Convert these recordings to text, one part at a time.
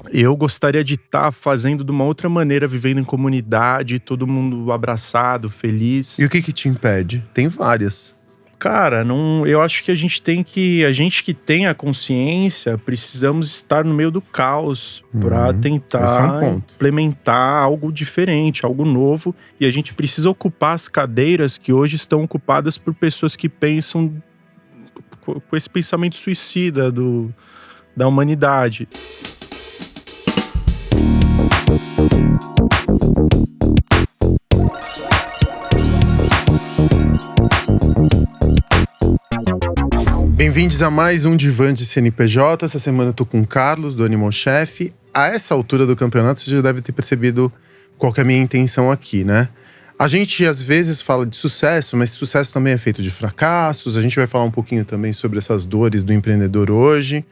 Eu gostaria de estar fazendo de uma outra maneira, vivendo em comunidade, todo mundo abraçado, feliz. E o que que te impede? Tem várias. Cara, não, eu acho que a gente que tem a consciência, precisamos estar no meio do caos para Esse é um tentar ponto. implementar algo diferente, algo novo. E a gente precisa ocupar as cadeiras que hoje estão ocupadas por pessoas que pensam com esse pensamento suicida da humanidade. Bem-vindos a mais um Divã de CNPJ. Essa semana eu tô com o Carlos, do Animal Chef. A essa altura do campeonato, você já deve ter percebido qual que é a minha intenção aqui, né? A gente, às vezes, fala de sucesso, mas sucesso também é feito de fracassos. A gente vai falar um pouquinho também sobre essas dores do empreendedor hoje.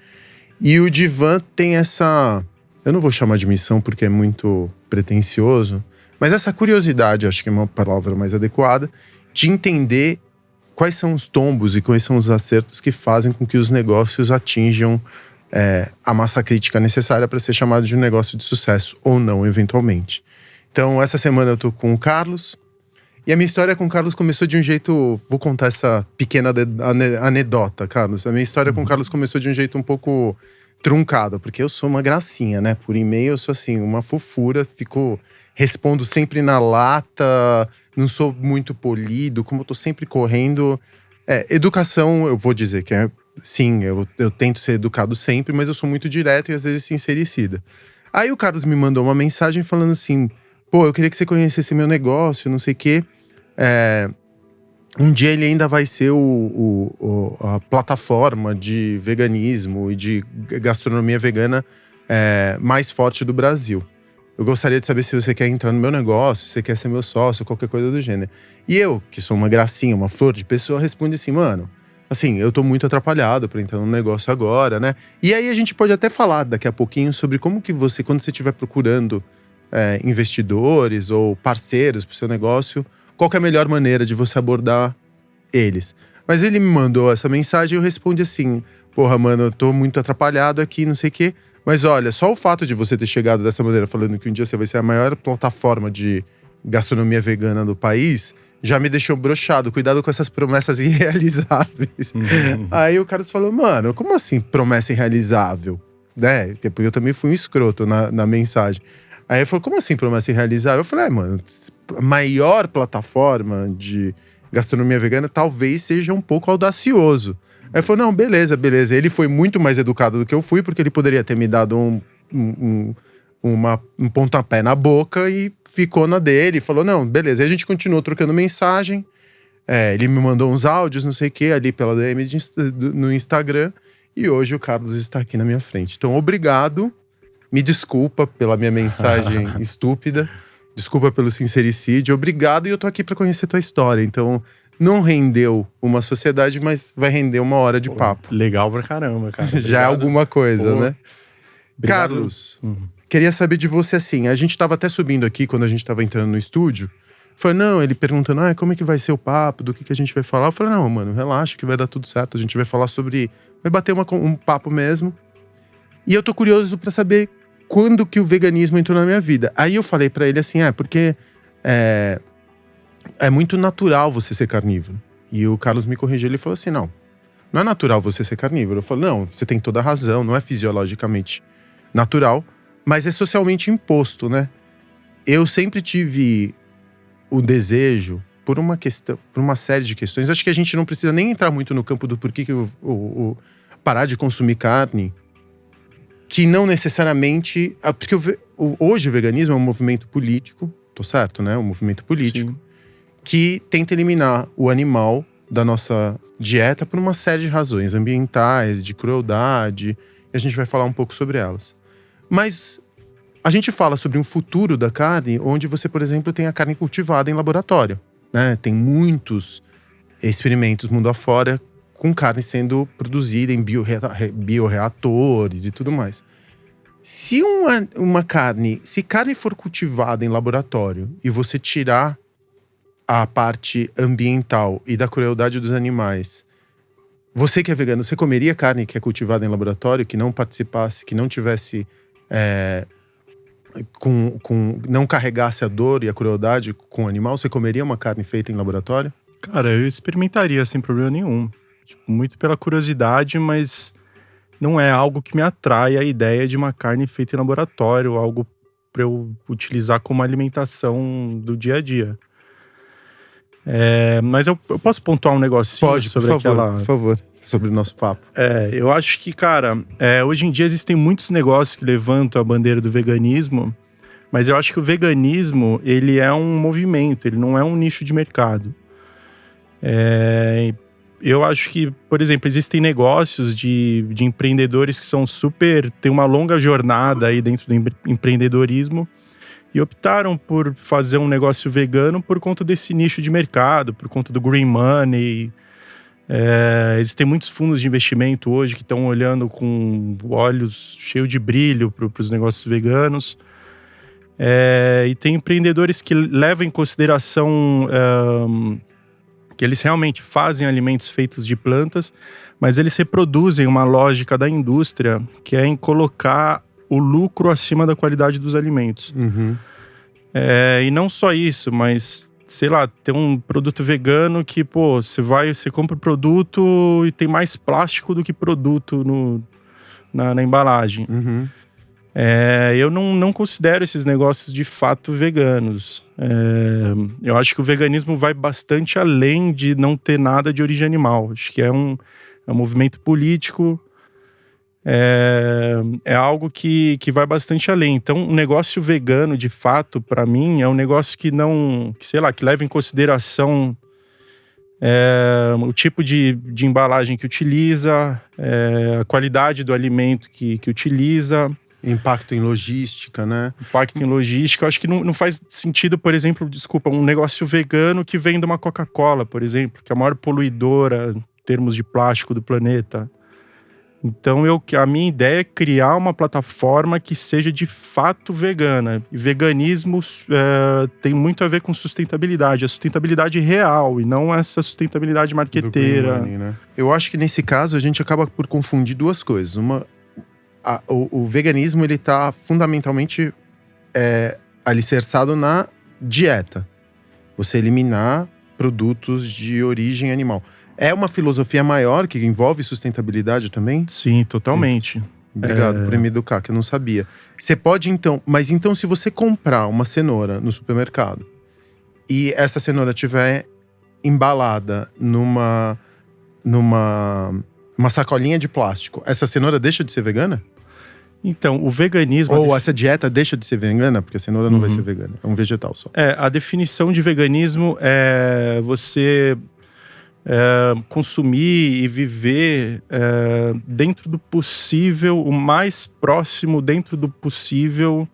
E o Divã tem essa… eu não vou chamar de missão porque é muito pretensioso, mas essa curiosidade, acho que é uma palavra mais adequada, de entender quais são os tombos e quais são os acertos que fazem com que os negócios atinjam a massa crítica necessária para ser chamado de um negócio de sucesso, ou não, eventualmente. Então, essa semana eu tô com o Carlos, e a minha história com o Carlos começou de um jeito… vou contar essa pequena anedota, Carlos. A minha história com o Carlos começou de um jeito um pouco truncado, porque eu sou uma gracinha, né? Por e-mail eu sou assim, uma fofura, respondo sempre na lata, não sou muito polido, como eu tô sempre correndo. Educação, eu vou dizer que sim, eu tento ser educado sempre, mas eu sou muito direto e às vezes sincericida. Aí o Carlos me mandou uma mensagem falando assim: pô, eu queria que você conhecesse meu negócio, não sei o quê. Um dia ele ainda vai ser a plataforma de veganismo e de gastronomia vegana mais forte do Brasil. Eu gostaria de saber se você quer entrar no meu negócio, se você quer ser meu sócio, qualquer coisa do gênero. E eu, que sou uma gracinha, uma flor de pessoa, respondo assim: mano, assim, eu tô muito atrapalhado pra entrar no negócio agora, né? E aí a gente pode até falar daqui a pouquinho sobre como que você, quando você estiver procurando investidores ou parceiros pro seu negócio, qual que é a melhor maneira de você abordar eles. Mas ele me mandou essa mensagem e eu respondi assim: porra, mano, eu tô muito atrapalhado aqui, não sei o quê. Mas olha, só o fato de você ter chegado dessa maneira, falando que um dia você vai ser a maior plataforma de gastronomia vegana do país, já me deixou broxado. Cuidado com essas promessas irrealizáveis. Aí o Carlos falou: mano, como assim promessa irrealizável? Né? Porque eu também fui um escroto na mensagem. Aí ele falou: como assim promessa irrealizável? Eu falei: mano, a maior plataforma de gastronomia vegana talvez seja um pouco audacioso. Aí ele falou: não, beleza. Ele foi muito mais educado do que eu fui, porque ele poderia ter me dado um pontapé na boca e ficou na dele. Falou: não, beleza. Aí a gente continuou trocando mensagem. Ele me mandou uns áudios, não sei o que, ali pela DM no Instagram. E hoje o Carlos está aqui na minha frente. Então, obrigado. Me desculpa pela minha mensagem estúpida. Desculpa pelo sincericídio. Obrigado, e eu tô aqui pra conhecer tua história. Então, não rendeu uma sociedade, mas vai render uma hora de papo. Legal pra caramba, cara. Obrigado. Já é alguma coisa, né? Obrigado. Carlos, queria saber de você assim. A gente tava até subindo aqui, quando a gente tava entrando no estúdio. Foi, não, ele perguntando: como é que vai ser o papo, do que a gente vai falar. Eu falei: não, mano, relaxa que vai dar tudo certo. A gente vai falar sobre… vai bater um papo mesmo. E eu tô curioso pra saber quando que o veganismo entrou na minha vida. Aí eu falei pra ele assim: porque é muito natural você ser carnívoro. E o Carlos me corrigiu, ele falou assim: não é natural você ser carnívoro. Eu falei: não, você tem toda a razão, não é fisiologicamente natural, mas é socialmente imposto, né? Eu sempre tive o desejo, por uma série de questões. Acho que a gente não precisa nem entrar muito no campo do porquê que parar de consumir carne, que não necessariamente… porque hoje o veganismo é um movimento político, tô certo, né? Um movimento político. Sim. Que tenta eliminar o animal da nossa dieta por uma série de razões ambientais, de crueldade, e a gente vai falar um pouco sobre elas. Mas a gente fala sobre um futuro da carne onde você, por exemplo, tem a carne cultivada em laboratório, né? Tem muitos experimentos mundo afora com carne sendo produzida em bioreatores e tudo mais. Se se carne for cultivada em laboratório e você tirar a parte ambiental e da crueldade dos animais, você que é vegano, você comeria carne que é cultivada em laboratório, que não participasse, que não tivesse não carregasse a dor e a crueldade com o animal, você comeria uma carne feita em laboratório? Cara, eu experimentaria sem problema nenhum. Tipo, muito pela curiosidade, mas não é algo que me atrai a ideia de uma carne feita em laboratório, algo para eu utilizar como alimentação do dia a dia. Mas eu posso pontuar um negocinho Pode, sobre por favor, sobre o nosso papo. Eu acho que, cara, hoje em dia existem muitos negócios que levantam a bandeira do veganismo, mas eu acho que o veganismo, ele é um movimento, ele não é um nicho de mercado. Eu acho que, por exemplo, existem negócios de empreendedores que são tem uma longa jornada aí dentro do empreendedorismo e optaram por fazer um negócio vegano por conta desse nicho de mercado, por conta do green money. Existem muitos fundos de investimento hoje que estão olhando com olhos cheios de brilho para os negócios veganos. E tem empreendedores que levam em consideração que eles realmente fazem alimentos feitos de plantas, mas eles reproduzem uma lógica da indústria que é em colocar o lucro acima da qualidade dos alimentos. Uhum. E não só isso, mas, sei lá, tem um produto vegano que, você compra o produto e tem mais plástico do que produto na embalagem. Uhum. Eu não considero esses negócios de fato veganos. Eu acho que o veganismo vai bastante além de não ter nada de origem animal. Acho que é um movimento político, é algo que vai bastante além. Então, um negócio vegano, de fato, para mim, é um negócio que que leva em consideração o tipo de embalagem que utiliza, a qualidade do alimento que utiliza. Impacto em logística, né? Impacto em logística. Eu acho que não faz sentido, por exemplo, um negócio vegano que vem de uma Coca-Cola, por exemplo, que é a maior poluidora em termos de plástico do planeta. Então, a minha ideia é criar uma plataforma que seja de fato vegana. E veganismo tem muito a ver com sustentabilidade. A sustentabilidade real e não essa sustentabilidade marqueteira. Money, né? Eu acho que nesse caso a gente acaba por confundir duas coisas. O veganismo, ele tá fundamentalmente alicerçado na dieta. Você eliminar produtos de origem animal. É uma filosofia maior que envolve sustentabilidade também? Sim, totalmente. Obrigado por me educar, que eu não sabia. Você pode então… Mas então, se você comprar uma cenoura no supermercado e essa cenoura tiver embalada numa sacolinha de plástico, essa cenoura deixa de ser vegana? Então, o veganismo… Ou essa dieta deixa de ser vegana? Porque a cenoura não vai ser vegana, é um vegetal só. A definição de veganismo é você consumir e viver dentro do possível, o mais próximo dentro do possível,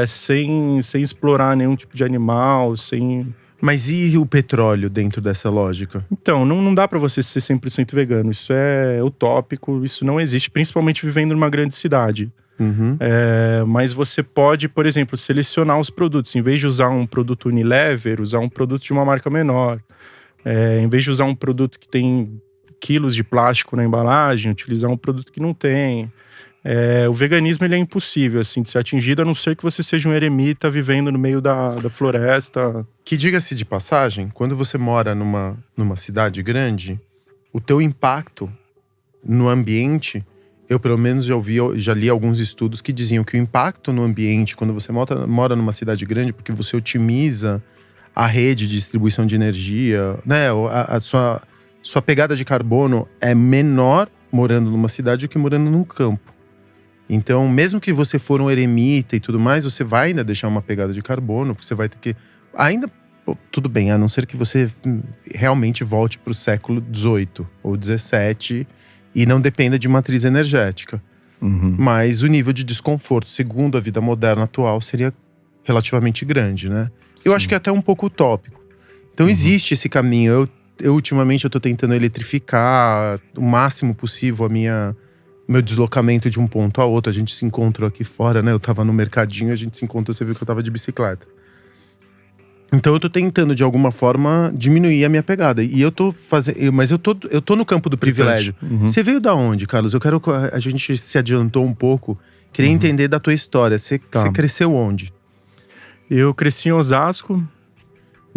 sem explorar nenhum tipo de animal, sem… Mas e o petróleo dentro dessa lógica? Então, não dá pra você ser 100% vegano. Isso é utópico, isso não existe, principalmente vivendo numa grande cidade. Uhum. Mas você pode, por exemplo, selecionar os produtos. Em vez de usar um produto Unilever, usar um produto de uma marca menor. Em vez de usar um produto que tem quilos de plástico na embalagem, utilizar um produto que não tem. O veganismo, ele é impossível, assim, de ser atingido, a não ser que você seja um eremita vivendo no meio da floresta. Que, diga-se de passagem, quando você mora numa cidade grande, o teu impacto no ambiente… Eu, pelo menos, já li alguns estudos que diziam que o impacto no ambiente, quando você mora numa cidade grande, porque você otimiza a rede de distribuição de energia, né? A sua pegada de carbono é menor morando numa cidade do que morando num campo. Então, mesmo que você for um eremita e tudo mais, você vai ainda deixar uma pegada de carbono, porque você vai ter que… tudo bem, a não ser que você realmente volte para o século XVIII ou XVII e não dependa de matriz energética. Uhum. Mas o nível de desconforto, segundo a vida moderna atual, seria relativamente grande, né? Eu acho que é até um pouco utópico. Então existe esse caminho. Ultimamente eu tô tentando eletrificar o máximo possível meu deslocamento de um ponto a outro. A gente se encontrou aqui fora, né? Eu tava no mercadinho, a gente se encontrou, você viu que eu tava de bicicleta. Então eu tô tentando, de alguma forma, diminuir a minha pegada. E eu tô fazendo… Mas eu tô no campo do privilégio. Uhum. Você veio da onde, Carlos? A gente se adiantou um pouco Queria entender da tua história. Você Tá. cresceu onde? Eu cresci em Osasco,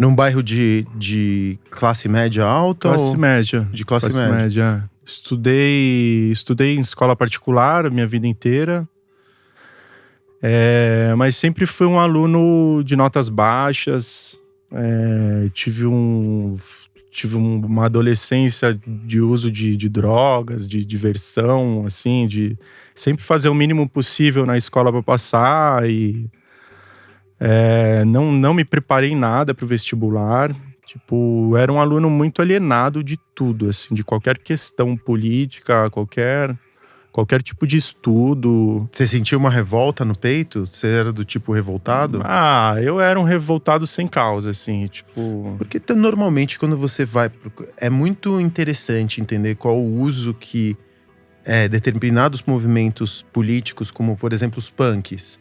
Num bairro de classe média alta? classe ou média. de classe média? Estudei em escola particular a minha vida inteira. Mas sempre fui um aluno de notas baixas. Tive uma adolescência de uso de drogas, de diversão, assim, de sempre fazer o mínimo possível na escola para passar e não me preparei nada para o vestibular. Tipo, era um aluno muito alienado de tudo, assim, de qualquer questão política, qualquer tipo de estudo. Você sentiu uma revolta no peito? Você era do tipo revoltado? Eu era um revoltado sem causa, assim, tipo… Porque normalmente quando você vai… É muito interessante entender qual o uso que determinados movimentos políticos, como por exemplo os punks,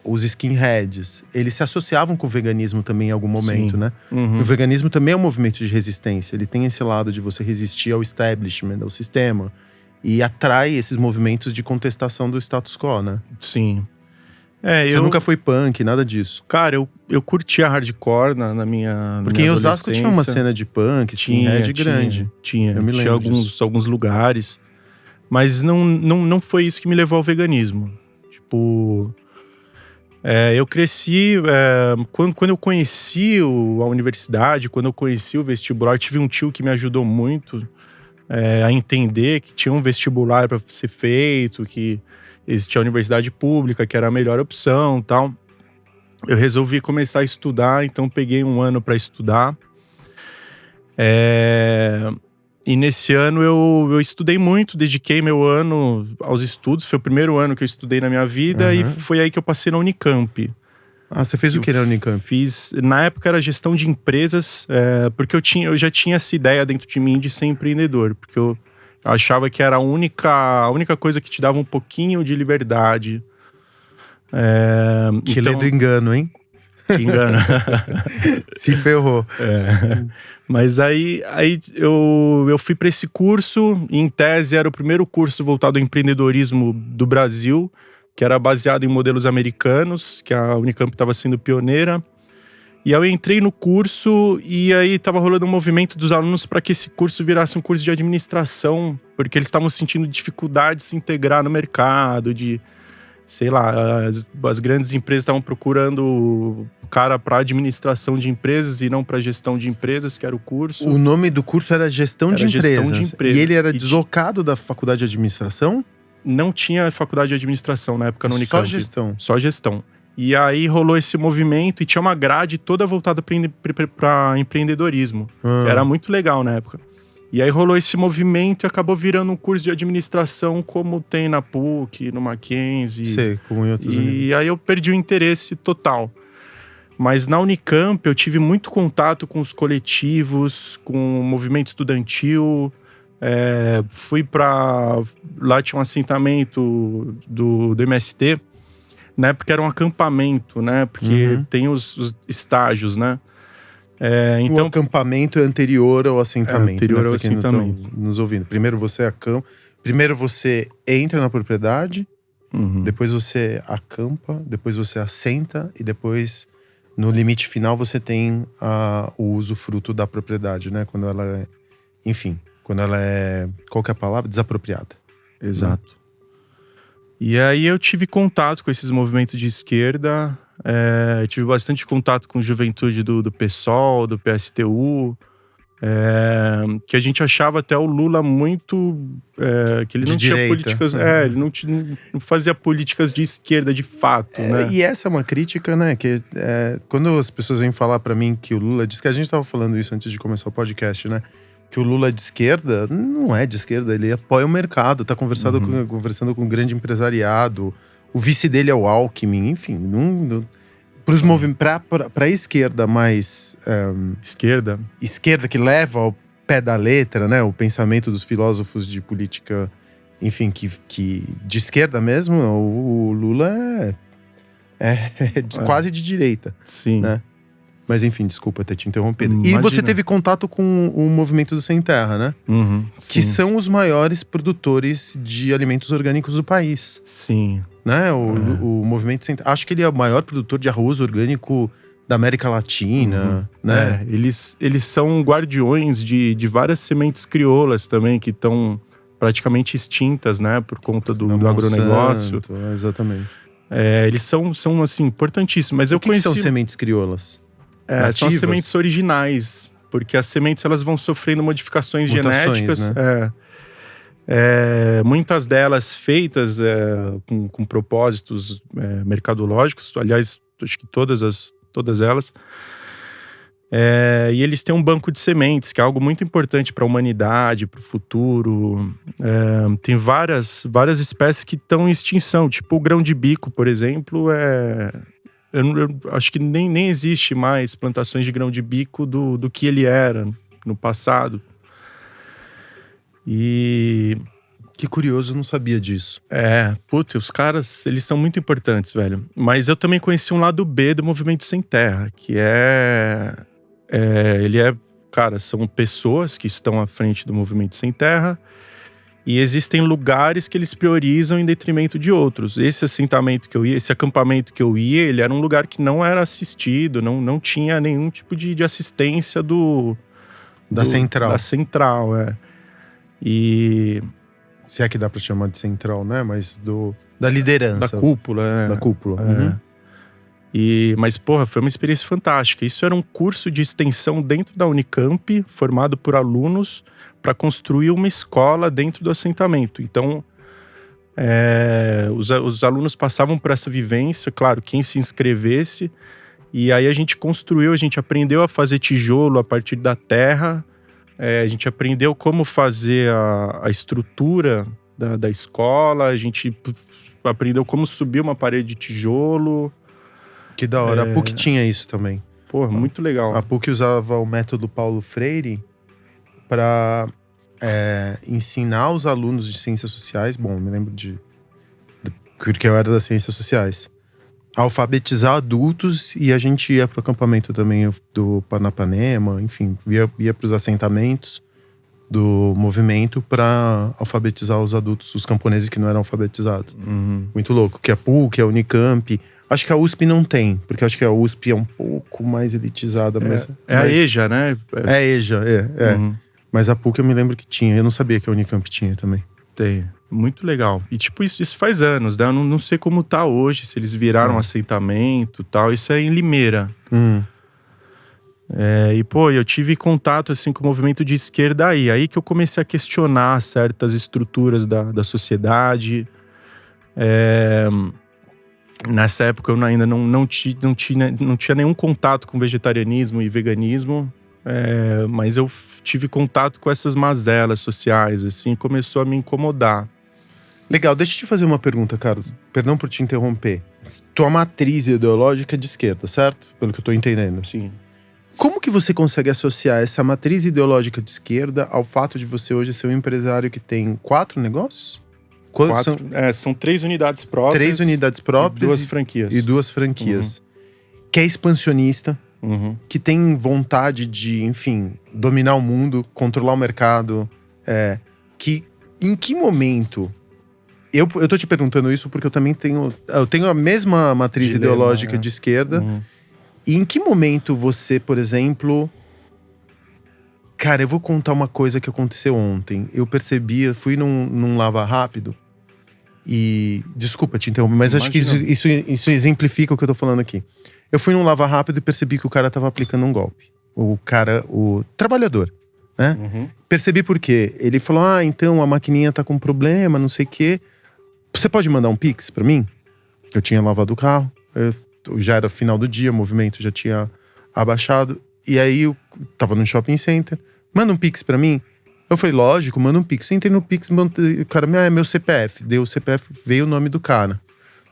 os skinheads, eles se associavam com o veganismo também em algum momento, Sim. né? Uhum. O veganismo também é um movimento de resistência. Ele tem esse lado de você resistir ao establishment, ao sistema. E atrai esses movimentos de contestação do status quo, né? Sim. Você nunca foi punk, nada disso. Cara, eu curtia hardcore na minha Porque em Osasco tinha uma cena de punk, skinhead grande. Tinha Eu me lembro alguns lugares. Mas não foi isso que me levou ao veganismo. Tipo… eu cresci… quando eu conheci a universidade, quando eu conheci o vestibular, tive um tio que me ajudou muito a entender que tinha um vestibular para ser feito, que existia a universidade pública, que era a melhor opção e tal. Eu resolvi começar a estudar, então peguei um ano para estudar. E nesse ano eu estudei muito, dediquei meu ano aos estudos. Foi o primeiro ano que eu estudei na minha vida e foi aí que eu passei na Unicamp. Ah, você fez o que na Unicamp? Na época era gestão de empresas, porque eu já tinha essa ideia dentro de mim de ser empreendedor. Porque eu achava que era a única coisa que te dava um pouquinho de liberdade. Que lê do engano, hein? Que engana. Se ferrou. Mas aí eu fui para esse curso. Em tese era o primeiro curso voltado ao empreendedorismo do Brasil, que era baseado em modelos americanos, que a Unicamp estava sendo pioneira. E aí eu entrei no curso e aí estava rolando um movimento dos alunos para que esse curso virasse um curso de administração, porque eles estavam sentindo dificuldade de se integrar no mercado, sei lá, as grandes empresas estavam procurando o cara para administração de empresas e não para gestão de empresas, que era o curso. O nome do curso era Gestão de Empresas. E ele era deslocado da faculdade de administração? Não tinha faculdade de administração na época no Unicamp. Só gestão? Só gestão. E aí rolou esse movimento e tinha uma grade toda voltada para empreendedorismo. Era muito legal na época. E aí rolou esse movimento e acabou virando um curso de administração como tem na PUC, no Mackenzie. Sei, como em outros E aí eu perdi o interesse total. Mas na Unicamp eu tive muito contato com os coletivos, com o movimento estudantil. Fui para… Lá tinha um assentamento do MST. Na época era um acampamento, né? Porque tem os estágios, né? Então, o acampamento é anterior ao assentamento. Anterior ao assentamento. Nos ouvindo. Primeiro você entra na propriedade, depois você acampa, depois você assenta e depois, no limite final, você tem o usufruto da propriedade, né? Quando ela é… Enfim, quando ela é… Qual que é a palavra? Desapropriada. Exato. Né? E aí eu tive contato com esses movimentos de esquerda, tive bastante contato com juventude do PSOL, do PSTU, que a gente achava até o Lula muito… que ele não tinha políticas… ele não fazia políticas de esquerda de fato, né? E essa é uma crítica, né? Que quando as pessoas vêm falar pra mim que o Lula… Diz que a gente tava falando isso antes de começar o podcast, né? Que o Lula é de esquerda, não é de esquerda, ele apoia o mercado, tá conversando com o grande empresariado, o vice dele é o Alckmin, enfim, pra esquerda mais… Esquerda que leva ao pé da letra, né, o pensamento dos filósofos de política, enfim, que de esquerda mesmo, o Lula é quase de direita. Sim. Né? Mas enfim, desculpa ter te interrompido. E Imagina. você teve contato com o movimento do Sem Terra, né? Que Sim. são os maiores produtores de alimentos orgânicos do país, Sim. né? O movimento Sem Terra. Acho que ele é o maior produtor de arroz orgânico da América Latina, né? Eles são guardiões de várias sementes crioulas também, que estão praticamente extintas, né? Por conta do agronegócio. Exatamente. Eles são assim, importantíssimos. Mas eu O que conheci... são sementes crioulas? São as sementes originais, porque as sementes elas vão sofrendo modificações genéticas, né? Muitas delas feitas com propósitos mercadológicos, aliás, acho que todas elas. E eles têm um banco de sementes, que é algo muito importante para a humanidade, para o futuro. Tem várias espécies que estão em extinção, tipo o grão de bico, por exemplo, eu acho que nem existe mais plantações de grão de bico do que ele era no passado. E... Que curioso, eu não sabia disso. Os caras, eles são muito importantes, velho. Mas eu também conheci um lado B do Movimento Sem Terra, que cara, são pessoas que estão à frente do Movimento Sem Terra, e existem lugares que eles priorizam em detrimento de outros. Esse assentamento que eu ia, esse acampamento que eu ia, ele era um lugar que não era assistido, não tinha nenhum tipo de assistência da central. Da central, E... Se é que dá pra chamar de central, né? Mas da liderança. Da cúpula, Da cúpula. Mas, foi uma experiência fantástica. Isso era um curso de extensão dentro da Unicamp, formado por alunos, para construir uma escola dentro do assentamento. Então, os alunos passavam por essa vivência, claro, quem se inscrevesse. E aí a gente aprendeu a fazer tijolo a partir da terra. A gente aprendeu como fazer a estrutura da escola. A gente aprendeu como subir uma parede de tijolo. Que da hora. A PUC tinha isso também. Muito legal. A PUC usava o método Paulo Freire para ensinar os alunos de ciências sociais. Bom, me lembro porque eu era das ciências sociais. Alfabetizar adultos, e a gente ia pro acampamento também do Paranapanema, enfim, ia pros assentamentos do movimento para alfabetizar os adultos, os camponeses que não eram alfabetizados. Muito louco. Que a PUC, a Unicamp. Acho que a USP não tem, porque acho que a USP é um pouco mais elitizada. A EJA, né? É a EJA, Mas a PUC eu me lembro que tinha. Eu não sabia que a Unicamp tinha também. Tem. Muito legal. E isso faz anos, né? Eu não sei como tá hoje, se eles viraram assentamento e tal. Isso é em Limeira. Eu tive contato assim com o movimento de esquerda aí que eu comecei a questionar certas estruturas da sociedade. Nessa época eu ainda não tinha nenhum contato com vegetarianismo e veganismo, mas eu tive contato com essas mazelas sociais, assim, começou a me incomodar. Legal, deixa eu te fazer uma pergunta, Carlos. Perdão por te interromper. Tua matriz ideológica é de esquerda, certo? Pelo que eu tô entendendo. Sim. Como que você consegue associar essa matriz ideológica de esquerda ao fato de você hoje ser um empresário que tem 4 negócios? São 3 unidades próprias. 3 unidades próprias. E 2 franquias. Que é expansionista. Que tem vontade de, enfim, dominar o mundo, controlar o mercado. Em que momento... Eu tô te perguntando isso porque eu também tenho a mesma matriz ideológica de esquerda. E em que momento você, por exemplo... Cara, eu vou contar uma coisa que aconteceu ontem. Eu fui num Lava Rápido. E... Desculpa te interromper, mas acho que isso exemplifica o que eu tô falando aqui. Eu fui num Lava Rápido e percebi que o cara tava aplicando um golpe. O trabalhador, né? Percebi por quê. Ele falou, então a maquininha tá com problema, não sei o quê. Você pode mandar um Pix pra mim? Eu tinha lavado o carro, já era final do dia, o movimento já tinha abaixado. E aí eu tava no shopping center. Manda um Pix pra mim? Eu falei, lógico, manda um Pix. Entrei no Pix, o cara, é meu CPF. Deu o CPF, veio o nome do cara.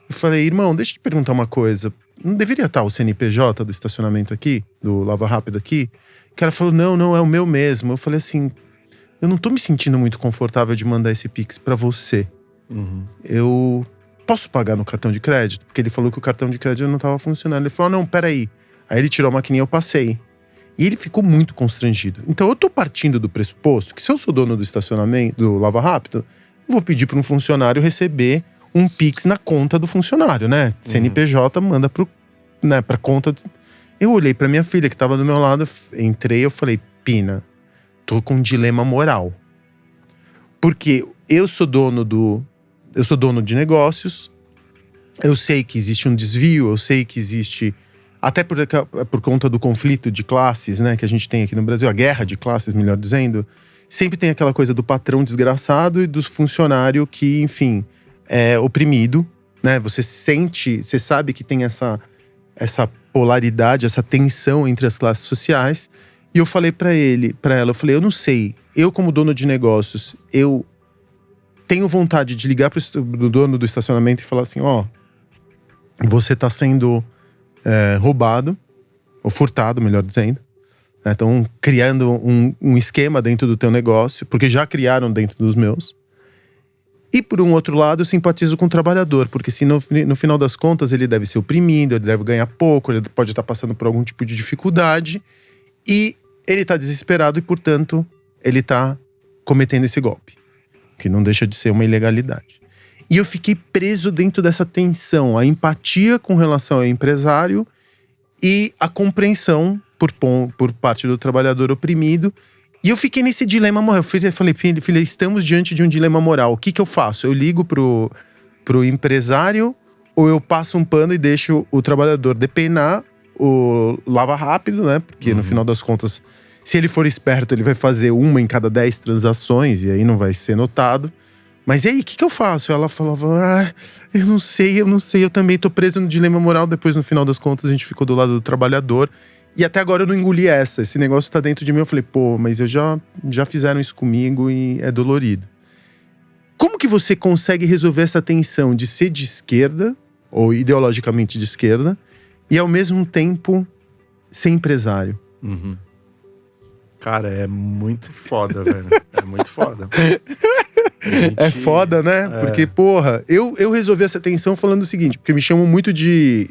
Eu falei, irmão, deixa eu te perguntar uma coisa. Não deveria estar o CNPJ do estacionamento aqui? Do Lava Rápido aqui? O cara falou, não, é o meu mesmo. Eu falei assim, eu não tô me sentindo muito confortável de mandar esse Pix pra você. Eu posso pagar no cartão de crédito? Porque ele falou que o cartão de crédito não tava funcionando. Ele falou, não, peraí. Aí ele tirou a maquininha, eu passei. E ele ficou muito constrangido. Então eu tô partindo do pressuposto que se eu sou dono do estacionamento, do Lava Rápido, eu vou pedir para um funcionário receber um Pix na conta do funcionário, né? CNPJ manda pra conta. Eu olhei pra minha filha que tava do meu lado, entrei, eu falei, Pina, tô com um dilema moral. Porque eu sou dono de negócios, eu sei que existe um desvio, eu sei que existe, até por conta do conflito de classes, né, que a gente tem aqui no Brasil, a guerra de classes, melhor dizendo, sempre tem aquela coisa do patrão desgraçado e do funcionário que, enfim, é oprimido, né? Você sabe que tem essa polaridade, essa tensão entre as classes sociais. E eu falei pra ela, eu não sei, eu como dono de negócios, eu tenho vontade de ligar pro dono do estacionamento e falar assim, você tá sendo roubado, ou furtado, melhor dizendo. Estão criando um esquema dentro do teu negócio, porque já criaram dentro dos meus. E por um outro lado, eu simpatizo com o trabalhador, porque se no final das contas ele deve ser oprimido, ele deve ganhar pouco, ele pode estar passando por algum tipo de dificuldade. E ele tá desesperado e, portanto, ele tá cometendo esse golpe. Que não deixa de ser uma ilegalidade. E eu fiquei preso dentro dessa tensão, a empatia com relação ao empresário e a compreensão por parte do trabalhador oprimido. E eu fiquei nesse dilema moral. Eu falei, filha, estamos diante de um dilema moral. O que eu faço? Eu ligo pro empresário ou eu passo um pano e deixo o trabalhador depenar o Lava Rápido, né? Porque no final das contas, se ele for esperto, ele vai fazer 1 em cada 10 transações e aí não vai ser notado. Mas e aí, o que eu faço? Ela falava, eu não sei, eu também tô preso no dilema moral. Depois, no final das contas, a gente ficou do lado do trabalhador. E até agora eu não engoli esse negócio tá dentro de mim. Eu falei, mas já fizeram isso comigo e é dolorido. Como que você consegue resolver essa tensão de ser de esquerda, ou ideologicamente de esquerda, e ao mesmo tempo ser empresário? Cara, é muito foda, velho. É muito foda. É foda, né? Porque, eu resolvi essa tensão falando o seguinte, porque me chamam muito de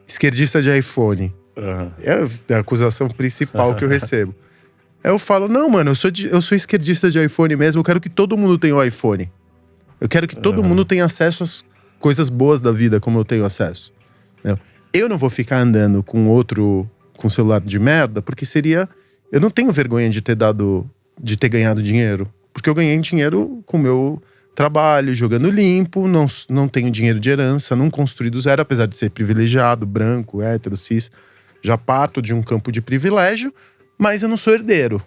esquerdista de iPhone. É a acusação principal que eu recebo. Aí eu falo, não, mano, eu sou esquerdista de iPhone mesmo, eu quero que todo mundo tenha o iPhone. Eu quero que todo mundo tenha acesso às coisas boas da vida, como eu tenho acesso. Eu não vou ficar andando com celular de merda, porque eu não tenho vergonha de ter ganhado dinheiro. Porque eu ganhei dinheiro com o meu trabalho, jogando limpo, não tenho dinheiro de herança, não construí do zero, apesar de ser privilegiado, branco, hétero, cis. Já parto de um campo de privilégio, mas eu não sou herdeiro.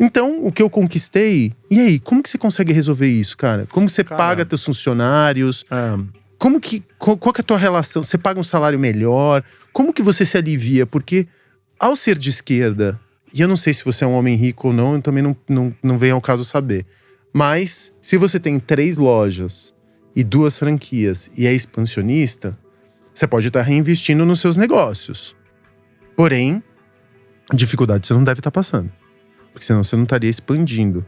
Então, o que eu conquistei… E aí, como que você consegue resolver isso, cara? Como você paga teus funcionários? Qual que é a tua relação? Você paga um salário melhor? Como que você se alivia? Porque, ao ser de esquerda… E eu não sei se você é um homem rico ou não, eu também não vem ao caso saber. Mas, se você tem 3 lojas e 2 franquias e é expansionista, você pode estar reinvestindo nos seus negócios. Porém, dificuldade você não deve estar passando. Porque senão você não estaria expandindo,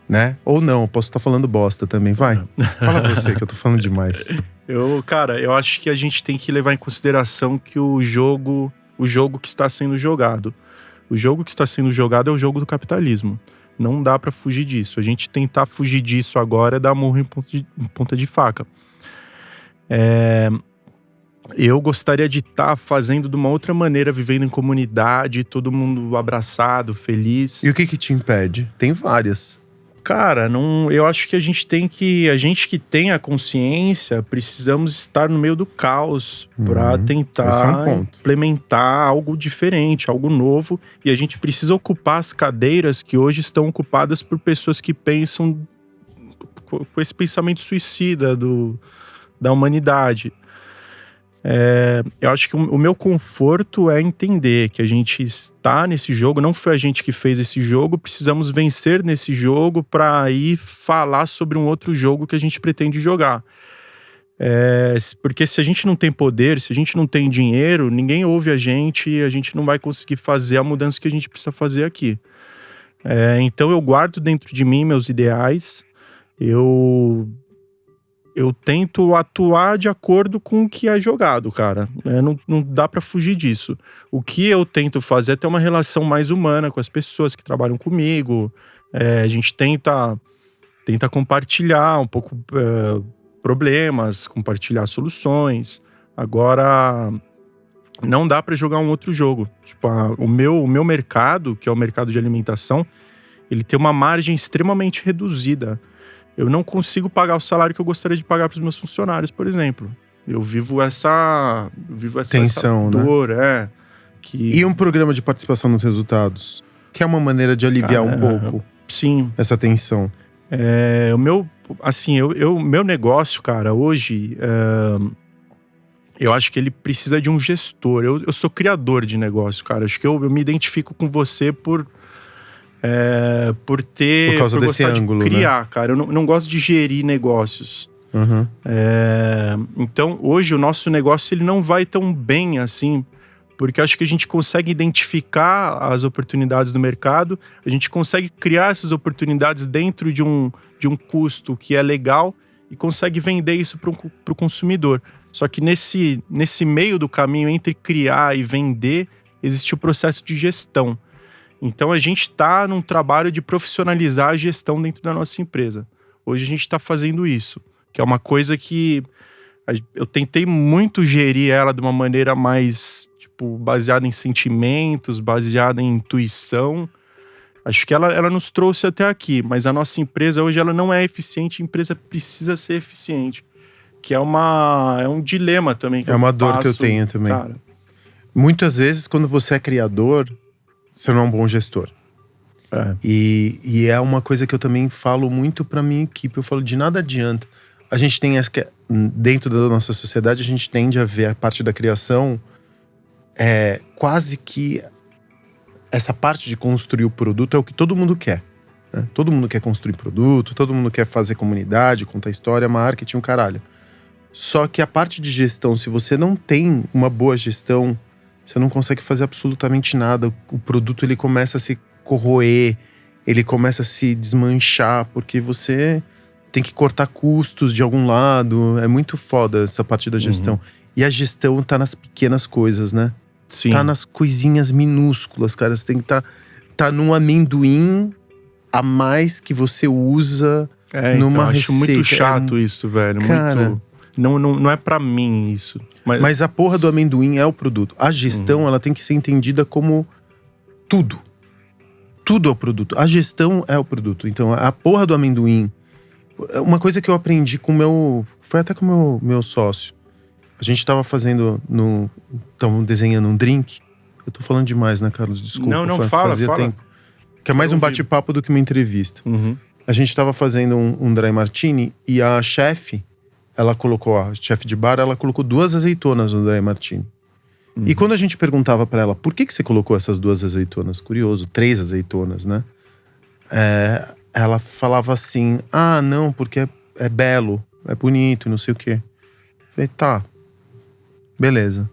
né? Ou não, eu posso estar falando bosta também, vai. Fala você, que eu tô falando demais. Eu acho que a gente tem que levar em consideração que o jogo que está sendo jogado. O jogo que está sendo jogado é o jogo do capitalismo. Não dá pra fugir disso. A gente tentar fugir disso agora é dar murro em ponta de faca. Eu gostaria de estar fazendo de uma outra maneira, vivendo em comunidade, todo mundo abraçado, feliz. E o que te impede? Tem várias. Cara, eu acho que a gente que tem a consciência, precisamos estar no meio do caos para tentar implementar algo diferente, algo novo. E a gente precisa ocupar as cadeiras que hoje estão ocupadas por pessoas que pensam com esse pensamento suicida da humanidade. Eu acho que o meu conforto é entender que a gente está nesse jogo, não foi a gente que fez esse jogo, precisamos vencer nesse jogo para aí falar sobre um outro jogo que a gente pretende jogar. Porque se a gente não tem poder, se a gente não tem dinheiro, ninguém ouve a gente não vai conseguir fazer a mudança que a gente precisa fazer aqui. Então eu guardo dentro de mim meus ideais, eu eu tento atuar de acordo com o que é jogado, cara. Não dá pra fugir disso. O que eu tento fazer é ter uma relação mais humana com as pessoas que trabalham comigo. A gente tenta compartilhar um pouco problemas, compartilhar soluções. Agora, não dá pra jogar um outro jogo. Tipo, o meu mercado, que é o mercado de alimentação, ele tem uma margem extremamente reduzida. Eu não consigo pagar o salário que eu gostaria de pagar para os meus funcionários, por exemplo. Eu vivo essa tensão, dor, né? E um programa de participação nos resultados, que é uma maneira de aliviar um pouco sim. essa tensão. O meu negócio, cara, hoje, eu acho que ele precisa de um gestor. Eu sou criador de negócio, cara. Acho que eu me identifico com você por desse ângulo, de criar, né? cara. Eu não gosto de gerir negócios. Uhum. Então, hoje o nosso negócio ele não vai tão bem assim, porque acho que a gente consegue identificar as oportunidades do mercado, a gente consegue criar essas oportunidades dentro de um custo que é legal e consegue vender isso para o consumidor. Só que nesse meio do caminho entre criar e vender, existe o processo de gestão. Então a gente está num trabalho de profissionalizar a gestão dentro da nossa empresa. Hoje a gente está fazendo isso, que é uma coisa que eu tentei muito gerir ela de uma maneira mais, tipo, baseada em sentimentos, baseada em intuição. Acho que ela nos trouxe até aqui, mas a nossa empresa hoje ela não é eficiente, a empresa precisa ser eficiente. Que é um dilema também. É uma dor que eu tenho também. Cara. Muitas vezes, quando você é criador, você não é um bom gestor. E é uma coisa que eu também falo muito pra minha equipe. Eu falo, de nada adianta. A gente tem dentro da nossa sociedade, a gente tende a ver a parte da criação quase que essa parte de construir o produto é o que todo mundo quer, né? Todo mundo quer construir produto, todo mundo quer fazer comunidade, contar história, marketing, caralho. Só que a parte de gestão, se você não tem uma boa gestão, você não consegue fazer absolutamente nada. O produto ele começa a se corroer, ele começa a se desmanchar, porque você tem que cortar custos de algum lado. É muito foda essa parte da gestão. Uhum. E a gestão tá nas pequenas coisas, né? Sim. Tá nas coisinhas minúsculas, cara. Você tem que tá num amendoim a mais que você usa numa receita. Acho muito chato isso, velho. Cara, muito... Não é pra mim isso. Mas a porra do amendoim é o produto. A gestão, ela tem que ser entendida como tudo. Tudo é o produto. A gestão é o produto. Então, a porra do amendoim... Uma coisa que eu aprendi foi até com o meu sócio. A gente tava tava desenhando um drink. Eu tô falando demais, né, Carlos? Desculpa. Fala. Tempo. Que é mais um bate-papo do que uma entrevista. Uhum. A gente tava fazendo um dry martini e a chefe... a chefe de bar, ela colocou 2 azeitonas no dry martini. Uhum. E quando a gente perguntava pra ela, por que você colocou essas 2 azeitonas? Curioso, 3 azeitonas, né? Ela falava assim, não, porque é belo, é bonito, não sei o quê. Falei, tá, beleza.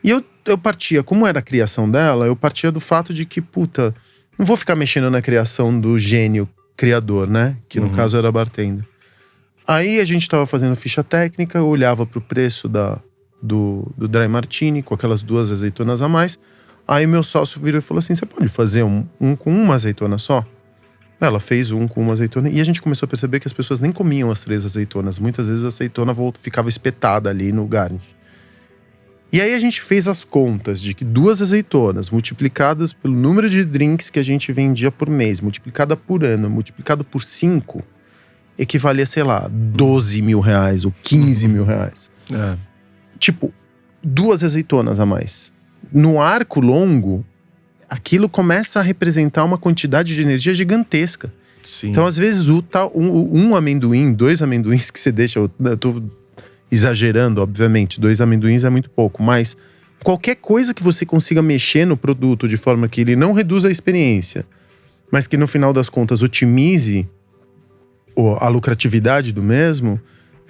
E eu partia, como era a criação dela, eu partia do fato de que, não vou ficar mexendo na criação do gênio criador, né? Que no caso era bartender. Aí a gente tava fazendo ficha técnica, eu olhava pro preço do dry martini, com aquelas 2 azeitonas a mais. Aí meu sócio virou e falou assim, você pode fazer um com uma azeitona só? Ela fez um com uma azeitona, e a gente começou a perceber que as pessoas nem comiam as 3 azeitonas. Muitas vezes a azeitona ficava espetada ali no garnish. E aí a gente fez as contas de que 2 azeitonas multiplicadas pelo número de drinks que a gente vendia por mês, multiplicada por ano, multiplicado por 5... equivalia, sei lá, 12 mil reais ou 15 mil reais. Tipo, 2 azeitonas a mais. No arco longo, aquilo começa a representar uma quantidade de energia gigantesca. Sim. Então, às vezes, um amendoim, 2 amendoins que você deixa… Eu tô exagerando, obviamente. 2 amendoins é muito pouco. Mas qualquer coisa que você consiga mexer no produto de forma que ele não reduza a experiência, mas que no final das contas otimize a lucratividade do mesmo,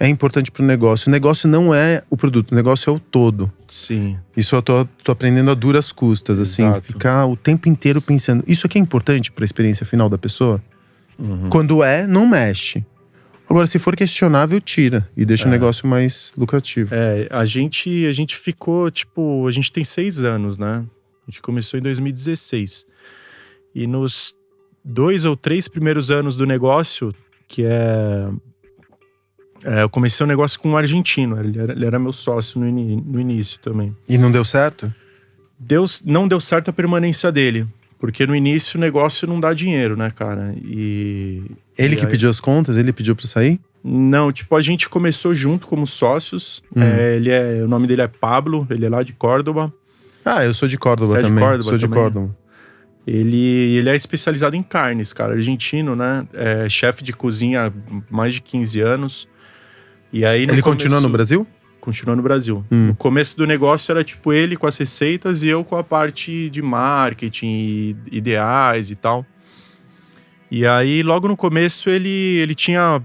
é importante pro negócio. O negócio não é o produto, o negócio é o todo. Sim. Isso eu tô aprendendo a duras custas, assim. Exato. Ficar o tempo inteiro pensando, isso aqui é importante pra experiência final da pessoa? Quando não mexe. Agora, se for questionável, tira. E deixa o negócio mais lucrativo. A gente ficou, tipo… A gente tem 6 anos, né? A gente começou em 2016. E nos 2 ou 3 primeiros anos do negócio, que eu comecei um negócio com um argentino. Ele era meu sócio no início também. E não deu certo? Não deu certo a permanência dele. Porque no início o negócio não dá dinheiro, né, cara? Ele que pediu as contas? Ele pediu pra sair? Não, tipo, a gente começou junto como sócios. O nome dele é Pablo, ele é lá de Córdoba. Ah, eu sou de Córdoba Você é de também. Córdoba Sou de também? Córdoba. Ele é especializado em carnes, cara, argentino, né? É chefe de cozinha há mais de 15 anos. E aí Ele continua no Brasil? Continua no Brasil. No começo do negócio era tipo ele com as receitas e eu com a parte de marketing, ideais e tal. E aí logo no começo ele tinha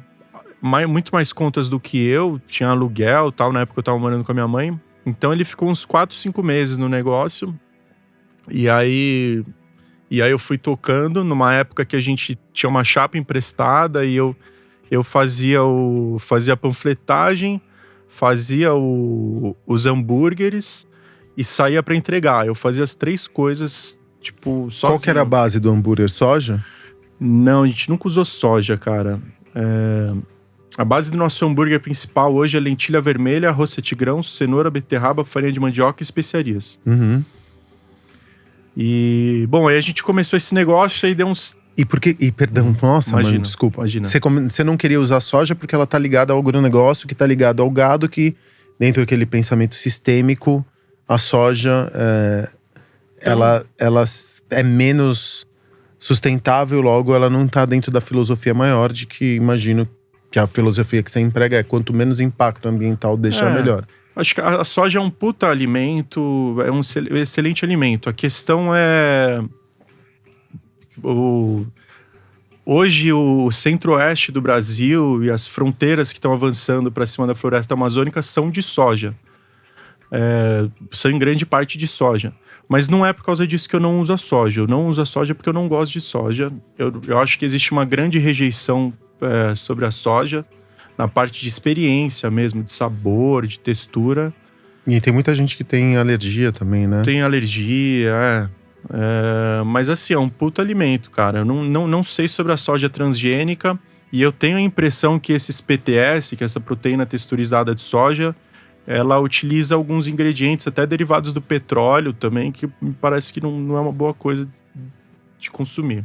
muito mais contas do que eu, tinha aluguel e tal, na época eu tava morando com a minha mãe. Então ele ficou uns 4, 5 meses no negócio. E aí eu fui tocando numa época que a gente tinha uma chapa emprestada e eu fazia a panfletagem, fazia os hambúrgueres e saía pra entregar. Eu fazia as 3 coisas, tipo, sozinho. Qual que era a base do hambúrguer? Soja? Não, a gente nunca usou soja, cara. A base do nosso hambúrguer principal hoje é lentilha vermelha, arroz 7 grãos, cenoura, beterraba, farinha de mandioca e especiarias. E, bom, aí a gente começou esse negócio, aí deu uns… Perdão, nossa, mano, desculpa. Imagina. Você não queria usar soja porque ela tá ligada ao agronegócio, que tá ligado ao gado, que dentro daquele pensamento sistêmico, a soja, ela é menos sustentável, logo ela não tá dentro da filosofia maior de que, imagino, que a filosofia que você emprega é quanto menos impacto ambiental deixar melhor. Acho que a soja é um puta alimento, é um excelente alimento. A questão é… Hoje o centro-oeste do Brasil e as fronteiras que estão avançando para cima da floresta amazônica são de soja. São em grande parte de soja. Mas não é por causa disso que eu não uso a soja. Eu não uso a soja porque eu não gosto de soja. Eu acho que existe uma grande rejeição sobre a soja, na parte de experiência mesmo, de sabor, de textura. E tem muita gente que tem alergia também, né? Tem alergia, mas assim, é um puto alimento, cara. Eu não sei sobre a soja transgênica e eu tenho a impressão que esses PTS, que é essa proteína texturizada de soja, ela utiliza alguns ingredientes, até derivados do petróleo também, que me parece que não é uma boa coisa de consumir.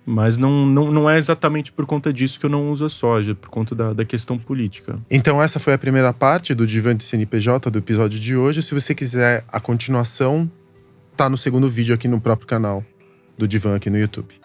Mas não é exatamente por conta disso que eu não uso a soja, por conta da questão política. Então essa foi a primeira parte do Divã de CNPJ do episódio de hoje. Se você quiser a continuação, tá no segundo vídeo aqui no próprio canal do Divã aqui no YouTube.